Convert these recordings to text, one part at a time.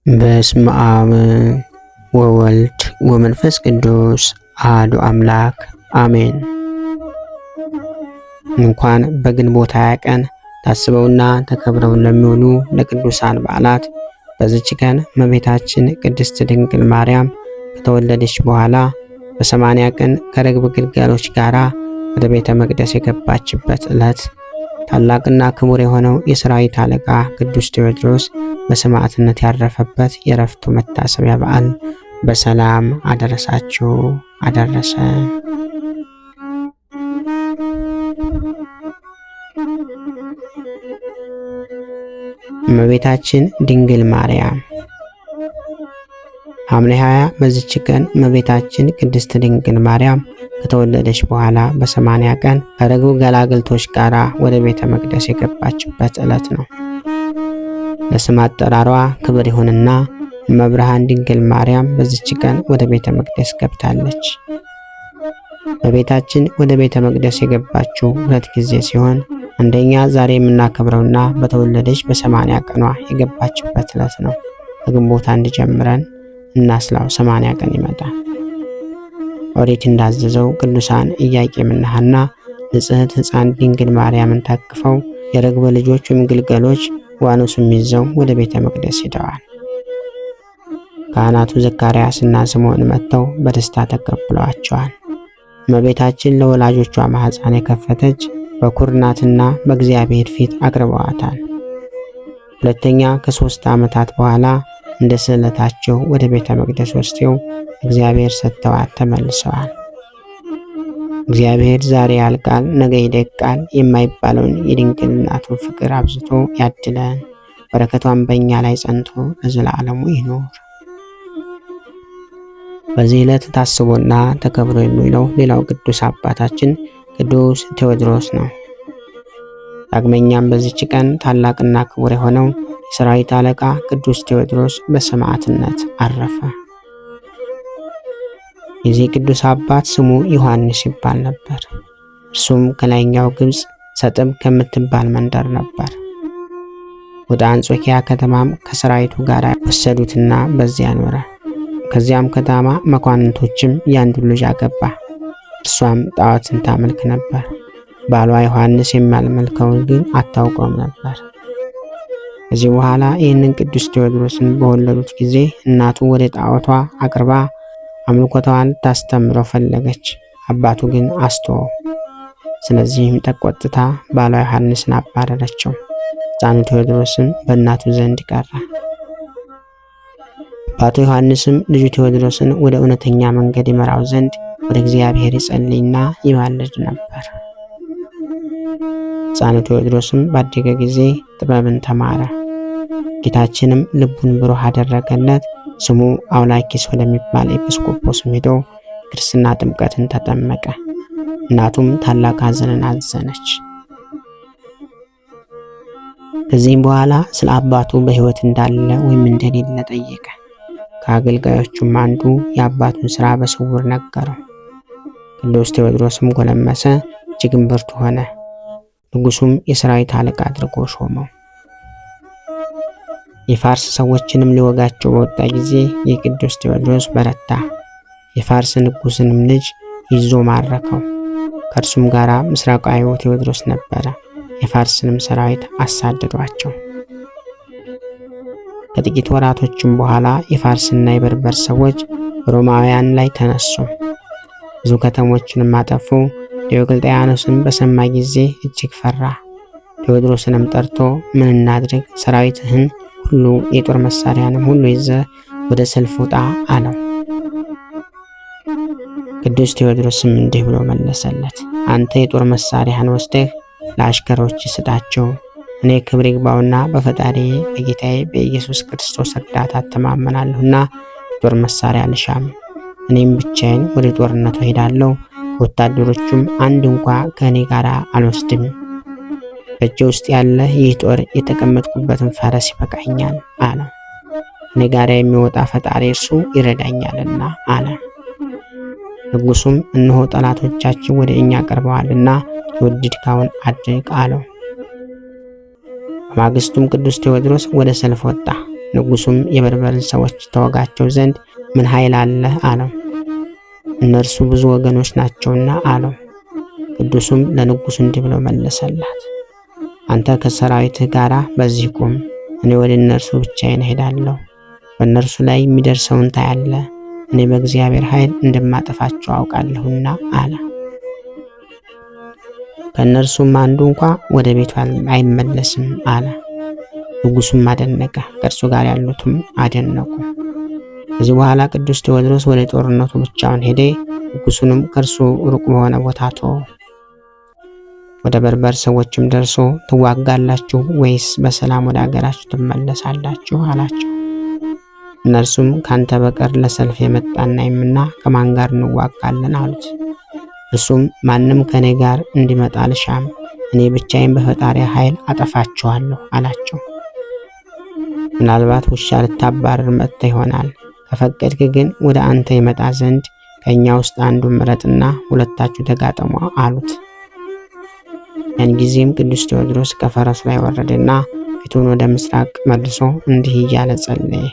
በስመ አብ ወወልድ ወመንፈስ ቅዱስ አሐዱ አምላክ አሜን። እንኳን በግንቦት 20 ቀን ታስበውና ተከብረው ለሚውሉ ለቅዱሳን በዓላት በዚች ቀን እመቤታችን ቅድስት ድንግል ማርያም ከተወለደች በኋላ በ80 ቀን ከርግብ ግልገሎች ጋር ወደ ቤተ መቅደስ የገባችበት ዕለት ታላቅና ክቡር የሆነው የሰራዊት አለቃ ቅዱስ ቴዎድሮስ በሰማዕትነት ያረፈበት የዕረፍቱ መታሰቢያ በዓል በሰላም አደረሳችሁ አደረሰ። እመቤታችን ድንግል ማርያም ሐምሌ 20 በዚች ቀን እመቤታችን ቅድስት ድንግል ማርያም ከተወለደች በኋላ በ80 ቀን ከርግብ ገላግልቶች ጋር ወደ ቤተ መቅደስ የገባችበት ዕለት ነው። ለስም አጠራሯ ክብር ይሁንና እመብርሃን ድንግል ማርያም በዚች ቀን ወደ ቤተ መቅደስ ገብታለች። በቤታችን ወደ ቤተ መቅደስ የገባችው ሁለት ጊዜ ሲሆን አንደኛ ዛሬ የምናከብረውና በተወለደች በ80 ቀኗ የገባችበት ዕለት ነው። ከግንቦት 1 ጀምረን እናስላው 80 ቀን ይመጣል። ኦሪት እንዳዘዘው ቅዱሳን ኢያቄምና ሐና ንጽሕት ሕፃን ድንግል ማርያምን ታቅፈው የርግብ ልጆች ወይም ግልገሎች ዋኖሱን ይዘው ወደ ቤተ መቅደስ ሄደዋል። ካህናቱ ዘካርያስና ስምዖን መጥተው በደስታ ተቀብለዋቸዋል። እመቤታችን ለወላጆቿ ማኅፀን የከፈተች በኩር ናትና በእግዚአብሔር ፊት አቅርበዋታል። ሁለተኛ ከ3 ዓመታት በኋላ እንደ ስዕለታቸው ወደ ቤተ መቅደስ ወስደው እግዚአብሔር ሰጥተዋት ተመልሰዋል። እግዚአብሔር ዛሬ ያልቃል ነገ ይደቃል የማይባለውን የድንግል እናቱን ፍቅር አብዝቶ ያድለን። በረከቷን በእኛ ላይ ጸንቶ ለዘላለሙ ይኖር። በዚህ ዕለት ታስቦና ተከብሮ የሚውለው ሌላው ቅዱስ አባታችን ቅዱስ ቴዎድሮስ ነው። ዳግመኛም በዚች ቀን ታላቅና ክቡር የሆነው የሰራዊት አለቃ ቅዱስ ቴዎድሮስ በሰማዕትነት አረፈ። የዚህ ቅዱስ አባት ስሙ ዮሐንስ ይባል ነበር። እርሱም ከላይኛው ግብፅ ሰጥም ከምትባል መንደር ነበር። ወደ አንጾኪያ ከተማም ከሰራዊቱ ጋር ወሰዱትና በዚያ ኖረ። ከዚያም ከተማ መኳንንቶችም ያንዱን ልጅ አገባ። እርሷም ጣዖትን ታመልክ ነበር። ባሏ ዮሐንስ የሚያመልከውን ግን አታውቀውም ነበር። ከዚህ በኋላ ይህንን ቅዱስ ቴዎድሮስን በወለዱት ጊዜ እናቱ ወደ ጣዖቷ አቅርባ አምልኮቷን ታስተምረው ፈለገች። አባቱ ግን አስተወው። ስለዚህም ተቆጥታ ባሏ ዮሐንስን አባረረችው። ሕፃኑ ቴዎድሮስም በእናቱ ዘንድ ቀረ። አባቱ ዮሐንስም ልጁ ቴዎድሮስን ወደ እውነተኛ መንገድ ይመራው ዘንድ ወደ እግዚአብሔር ይጸልይና ይማልድ ነበር። ሕፃኑ ቴዎድሮስም ባደገ ጊዜ ጥበብን ተማረ። ጌታችንም ልቡን ብሩህ አደረገለት። ስሙ አውላኪስ ወደሚባል ኤጲስቆጶስም ሄዶ ክርስትና ጥምቀትን ተጠመቀ። እናቱም ታላቅ ሐዘንን አዘነች። ከዚህም በኋላ ስለ አባቱ በሕይወት እንዳለ ወይም እንደሌለ ጠየቀ። ከአገልጋዮቹም አንዱ የአባቱን ሥራ በስውር ነገረው። ቅዱስ ቴዎድሮስም ጎለመሰ፣ እጅግም ብርቱ ሆነ። ንጉሡም የሰራዊት አለቃ አድርጎ ሾመው። የፋርስ ሰዎችንም ሊወጋቸው በወጣ ጊዜ የቅዱስ ቴዎድሮስ በረታ። የፋርስ ንጉሥንም ልጅ ይዞ ማረከው። ከእርሱም ጋር ምስራቃዊው ቴዎድሮስ ነበረ። የፋርስንም ሰራዊት አሳደዷቸው። ከጥቂት ወራቶችም በኋላ የፋርስና የበርበር ሰዎች ሮማውያን ላይ ተነሱ። ብዙ ከተሞችንም አጠፉ። ዲዮቅልጥያኖስን በሰማ ጊዜ እጅግ ፈራ። ቴዎድሮስንም ጠርቶ ምን እናድርግ? ሰራዊትህን ሁሉ የጦር መሳሪያንም ሁሉ ይዘህ ወደ ሰልፍ ውጣ አለው። ቅዱስ ቴዎድሮስም እንዲህ ብሎ መለሰለት፣ አንተ የጦር መሳሪያህን ወስደህ ለአሽከሮች ስጣቸው። እኔ ክብር ይግባውና በፈጣሪዬ በጌታዬ በኢየሱስ ክርስቶስ እርዳታ እተማመናለሁና የጦር መሳሪያ አልሻም። እኔም ብቻዬን ወደ ጦርነቱ ሄዳለሁ። ከወታደሮቹም አንድ እንኳ ከእኔ ጋር አልወስድም። በእጄ ውስጥ ያለ ይህ ጦር የተቀመጥኩበትን ፈረስ ይበቃኛል አለው። እኔ ጋር የሚወጣ ፈጣሪ እርሱ ይረዳኛልና አለ። ንጉሡም እነሆ ጠላቶቻችን ወደ እኛ ቀርበዋልና የወደድከውን አድርግ አለው። በማግስቱም ቅዱስ ቴዎድሮስ ወደ ሰልፍ ወጣ። ንጉሱም የበርበርን ሰዎች ተወጋቸው ዘንድ ምን ኃይል አለህ አለው። እነርሱ ብዙ ወገኖች ናቸውና አለው። ቅዱሱም ለንጉሱ እንዲህ ብሎ መለሰላት፣ አንተ ከሰራዊትህ ጋር በዚህ ቁም፣ እኔ ወደ እነርሱ ብቻዬን እሄዳለሁ። በእነርሱ ላይ የሚደርሰውን ታያለህ። እኔ በእግዚአብሔር ኃይል እንደማጠፋቸው አውቃለሁና አለ። ከእነርሱም አንዱ እንኳ ወደ ቤቱ አይመለስም አለ። ንጉሱም አደነቀ፣ ከእርሱ ጋር ያሉትም አደነቁ። ከዚህ በኋላ ቅዱስ ቴዎድሮስ ወደ ጦርነቱ ብቻውን ሄደ። ንጉሱንም ከእርሱ ሩቅ በሆነ ቦታ ተወው። ወደ በርበር ሰዎችም ደርሶ ትዋጋላችሁ ወይስ በሰላም ወደ አገራችሁ ትመለሳላችሁ አላቸው። እነርሱም ካንተ በቀር ለሰልፍ የመጣና የምና ከማን ጋር እንዋጋለን አሉት። እርሱም ማንም ከኔ ጋር እንዲመጣ አልሻም፣ እኔ ብቻዬን በፈጣሪ ኃይል አጠፋቸዋለሁ አላቸው። ምናልባት ውሻ ልታባረር መጥተ ይሆናል። ከፈቀድክ ግን ወደ አንተ ይመጣ ዘንድ ከኛ ውስጥ አንዱን ምረጥና ሁለታችሁ ተጋጠሙ አሉት። ያን ጊዜም ቅዱስ ቴዎድሮስ ከፈረሱ ላይ ወረደና ፊቱን ወደ ምስራቅ መልሶ እንዲህ እያለ ጸለየ።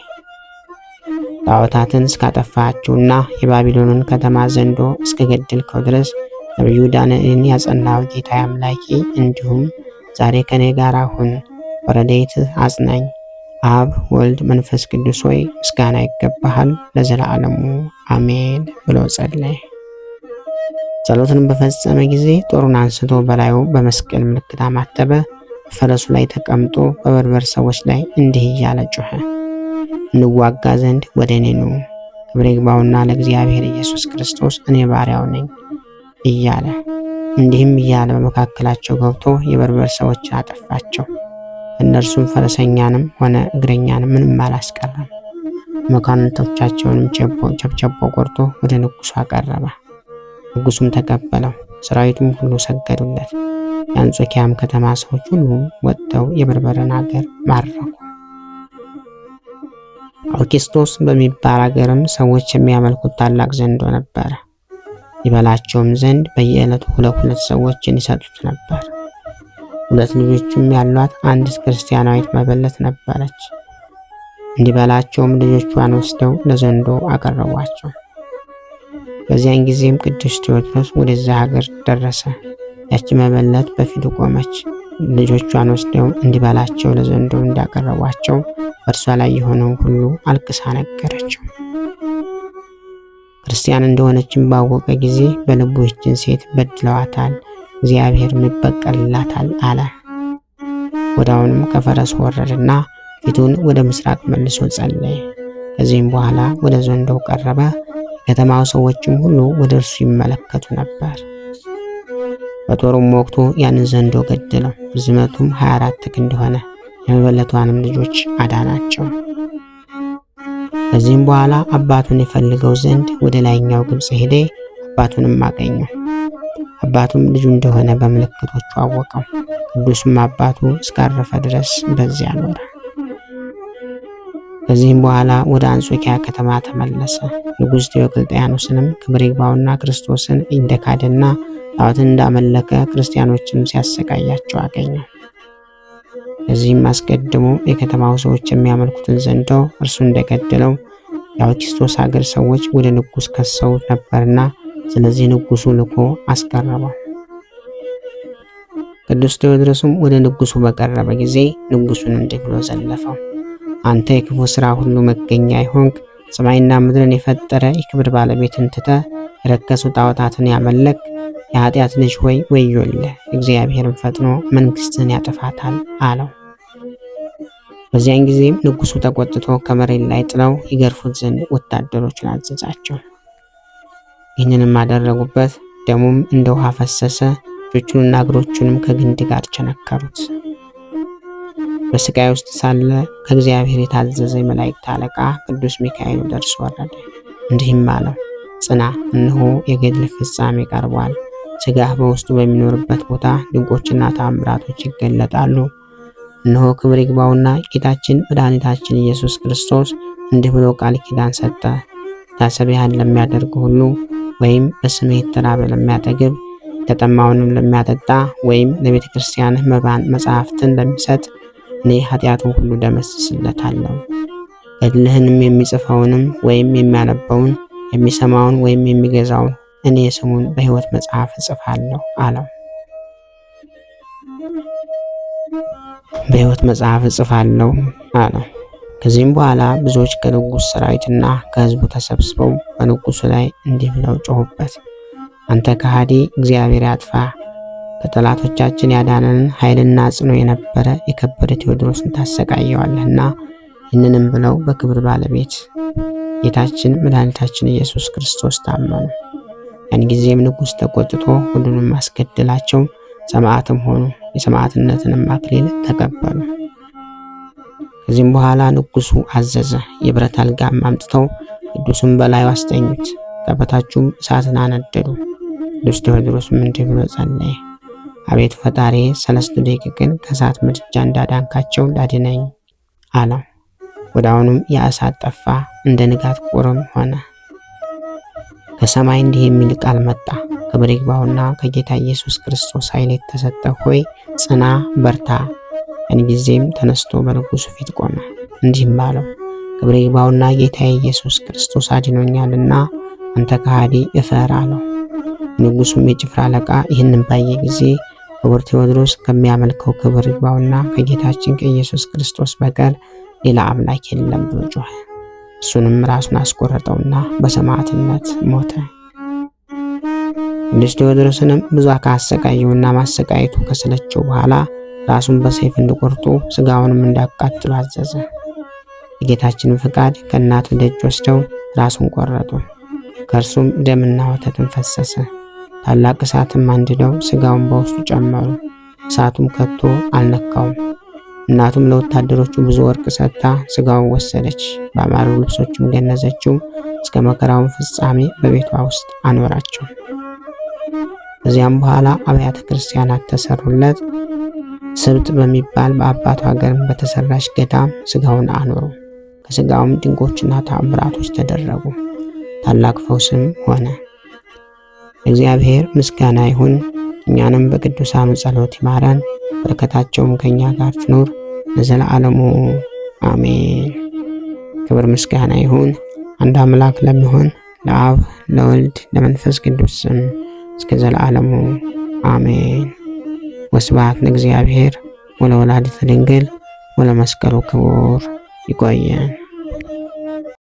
ጣዖታትን እስካጠፋችውና የባቢሎንን ከተማ ዘንዶ እስከገደልከው ድረስ ነቢዩ ዳንኤልን ያጸናው ጌታ አምላኬ እንዲሁም ዛሬ ከኔ ጋር ሁን፣ በረድኤትህ አጽናኝ። አብ ወልድ መንፈስ ቅዱስ ሆይ ምስጋና ይገባሃል ለዘላለሙ አሜን ብሎ ጸለየ። ጸሎትን በፈጸመ ጊዜ ጦሩን አንስቶ በላዩ በመስቀል ምልክት አማተበ። ፈረሱ ላይ ተቀምጦ በበርበር ሰዎች ላይ እንዲህ እያለ ጮኸ፣ እንዋጋ ዘንድ ወደ እኔ ኑ፣ ክብር ይግባውና ለእግዚአብሔር ኢየሱስ ክርስቶስ እኔ ባሪያው ነኝ እያለ እንዲህም እያለ በመካከላቸው ገብቶ የበርበር ሰዎችን አጠፋቸው። እነርሱም ፈረሰኛንም ሆነ እግረኛንም ምንም አላስቀረም። መኳንንቶቻቸውንም ቸብቸቦ ቆርጦ ወደ ንጉሱ አቀረበ። ንጉሱም ተቀበለው፣ ሰራዊቱም ሁሉ ሰገዱለት። የአንጾኪያም ከተማ ሰዎች ሁሉ ወጥተው የበርበርን አገር ማረኩ። አውኪስቶስ በሚባል አገርም ሰዎች የሚያመልኩት ታላቅ ዘንዶ ነበረ። ይበላቸውም ዘንድ በየዕለቱ ሁለት ሰዎችን ይሰጡት ነበር። 2 ልጆችም ያሏት አንዲት ክርስቲያናዊት መበለት ነበረች። እንዲበላቸውም ልጆቿን ወስደው ለዘንዶ አቀረቧቸው። በዚያን ጊዜም ቅዱስ ቴዎድሮስ ወደዛ ሀገር ደረሰ። ያቺ መበለት በፊቱ ቆመች። ልጆቿን ወስደው እንዲበላቸው ለዘንዶ እንዳቀረቧቸው በእርሷ ላይ የሆነው ሁሉ አልቅሳ ነገረችው። ክርስቲያን እንደሆነችም ባወቀ ጊዜ በልቡ ይህችን ሴት በድለዋታል፣ እግዚአብሔር ይበቀልላታል አለ። ወዲያውኑም ከፈረሱ ወረደና ፊቱን ወደ ምስራቅ መልሶ ጸለየ። ከዚህም በኋላ ወደ ዘንዶው ቀረበ። የከተማው ሰዎችም ሁሉ ወደ እርሱ ይመለከቱ ነበር። በጦሩም ወቅቱ ያንን ዘንዶ ገደለው። ርዝመቱም 24 ክንድ ሆነ። የመበለቷንም ልጆች አዳናቸው። ከዚህም በኋላ አባቱን ይፈልገው ዘንድ ወደ ላይኛው ግብጽ ሄደ። አባቱንም አገኘው። አባቱም ልጁ እንደሆነ በምልክቶቹ አወቀው። ቅዱስም አባቱ እስካረፈ ድረስ በዚያ ኖረ። ከዚህም በኋላ ወደ አንጾኪያ ከተማ ተመለሰ። ንጉሥ ዲዮቅልጥያኖስንም ክብር ይግባውና ክርስቶስን እንደካደና ጣዖትን እንዳመለከ ክርስቲያኖችንም ሲያሰቃያቸው አገኘው። ከዚህም አስቀድሞ የከተማው ሰዎች የሚያመልኩትን ዘንዶ እርሱ እንደገደለው የአውኪስቶስ ሀገር ሰዎች ወደ ንጉሥ ከሰው ነበርና ስለዚህ ንጉሱ ልኮ አስቀረበው። ቅዱስ ቴዎድሮስም ወደ ንጉሱ በቀረበ ጊዜ ንጉሱን እንዲህ ብሎ ዘለፈው። አንተ የክፉ ሥራ ሁሉ መገኛ ይሆንክ፣ ሰማይና ምድርን የፈጠረ የክብር ባለቤትን ትተህ የረከሱ ጣዖታትን ያመለክ የኃጢአት ልጅ ሆይ ወዮልህ፣ እግዚአብሔርን ፈጥኖ መንግሥትን ያጠፋታል አለው። በዚያን ጊዜም ንጉሱ ተቆጥቶ ከመሬት ላይ ጥለው ይገርፉት ዘንድ ወታደሮችን አዘዛቸው። ይህንንም አደረጉበት። ደሙም እንደ ውሃ ፈሰሰ። እጆቹንና እግሮቹንም ከግንድ ጋር ቸነከሩት። በስቃይ ውስጥ ሳለ ከእግዚአብሔር የታዘዘ የመላእክት አለቃ ቅዱስ ሚካኤል ደርሶ ወረደ። እንዲህም አለው፣ ጽና፣ እነሆ የገድል ፍጻሜ ቀርቧል። ሥጋህ በውስጡ በሚኖርበት ቦታ ድንቆችና ተአምራቶች ይገለጣሉ። እነሆ ክብር ይግባውና ጌታችን መድኃኒታችን ኢየሱስ ክርስቶስ እንዲህ ብሎ ቃል ኪዳን ሰጠ። ታሰቢያን ለሚያደርግ ሁሉ ወይም በስምህ የተራበ ለሚያጠግብ የተጠማውንም ለሚያጠጣ ወይም ለቤተ ክርስቲያንህ መባን መጽሐፍትን ለሚሰጥ እኔ ኃጢአቱን ሁሉ ደመስስለታለሁ። ገድልህንም የሚጽፈውንም ወይም የሚያነበውን የሚሰማውን ወይም የሚገዛውን እኔ ስሙን በሕይወት መጽሐፍ እጽፋለሁ አለው። በሕይወት መጽሐፍ እጽፋለሁ አለው። ከዚህም በኋላ ብዙዎች ከንጉሥ ሰራዊትና ከሕዝቡ ተሰብስበው በንጉሡ ላይ እንዲህ ብለው ጮኹበት፣ አንተ ከሃዲ፣ እግዚአብሔር ያጥፋ! ከጠላቶቻችን ያዳነንን ኃይልና ጽኖ የነበረ የከበረ ቴዎድሮስን ታሰቃየዋለህና። ይህንንም ብለው በክብር ባለቤት ጌታችን መድኃኒታችን ኢየሱስ ክርስቶስ ታመኑ። ያን ጊዜም ንጉሥ ተቆጥቶ ሁሉንም አስገደላቸው። ሰማዕትም ሆኑ። የሰማዕትነትንም አክሊል ተቀበሉ። ከዚህም በኋላ ንጉሡ አዘዘ። የብረት አልጋም አምጥተው ቅዱስን በላዩ አስተኙት። ከበታቹም እሳትን አነደዱ። ቅዱስ ቴዎድሮስም እንዲህ ብሎ ጸለየ። አቤቱ ፈጣሪ 3 ደቂቅን ከእሳት ምድጃ እንዳዳንካቸው ላድነኝ አለው። ወዲያውኑም የእሳት ጠፋ፣ እንደ ንጋት ቁርም ሆነ። ከሰማይ እንዲህ የሚል ቃል መጣ። ክብር ይግባውና ከጌታ ኢየሱስ ክርስቶስ ኃይል የተሰጠ ሆይ ጽና፣ በርታ። ያን ጊዜም ተነስቶ በንጉሡ ፊት ቆመ። እንዲህም አለው፣ ክብር ይግባውና ጌታ ኢየሱስ ክርስቶስ አድኖኛልና አንተ ከሃዲ እፈር አለው። ንጉሡም የጭፍራ አለቃ ይህንን ባየ ጊዜ ክቡር ቴዎድሮስ ከሚያመልከው ክብር ይግባውና ከጌታችን ከኢየሱስ ክርስቶስ በቀር ሌላ አምላክ የለም ብሎ ጮኸ። እሱንም ራሱን አስቆረጠውና በሰማዕትነት ሞተ። ቅዱስ ቴዎድሮስንም ብዙ ካሰቃየውና ማሰቃየቱ ከሰለቸው በኋላ ራሱን በሰይፍ እንዲቆርጡ ስጋውንም እንዳቃጥሉ አዘዘ። የጌታችንን ፍቃድ ከእናቱ ደጅ ወስደው ራሱን ቆረጡ። ከእርሱም ደምና ወተትን ፈሰሰ። ታላቅ እሳትም አንድደው ስጋውን በውስጡ ጨመሩ። እሳቱም ከቶ አልነካውም። እናቱም ለወታደሮቹ ብዙ ወርቅ ሰጥታ ስጋውን ወሰደች። በአማሩ ልብሶችም ገነዘችው። እስከ መከራውን ፍጻሜ በቤቷ ውስጥ አኖራቸው። ከዚያም በኋላ አብያተ ክርስቲያናት ተሰሩለት። ስብጥ በሚባል በአባቱ ሀገርም በተሰራች ገዳም ስጋውን አኖሩ። ከስጋውም ድንቆችና ተአምራቶች ተደረጉ። ታላቅ ፈውስም ሆነ። እግዚአብሔር ምስጋና ይሁን። እኛንም በቅዱሳኑ ጸሎት ይማረን፣ በረከታቸውም ከኛ ጋር ትኑር ለዘላለሙ አሜን። ክብር ምስጋና ይሁን አንድ አምላክ ለሚሆን ለአብ ለወልድ ለመንፈስ ቅዱስ ስም እስከ ዘላለሙ አሜን። ወስብሐት ለእግዚአብሔር ወለወላዲቱ ድንግል ወለመስቀሉ ክቡር። ይቆየን።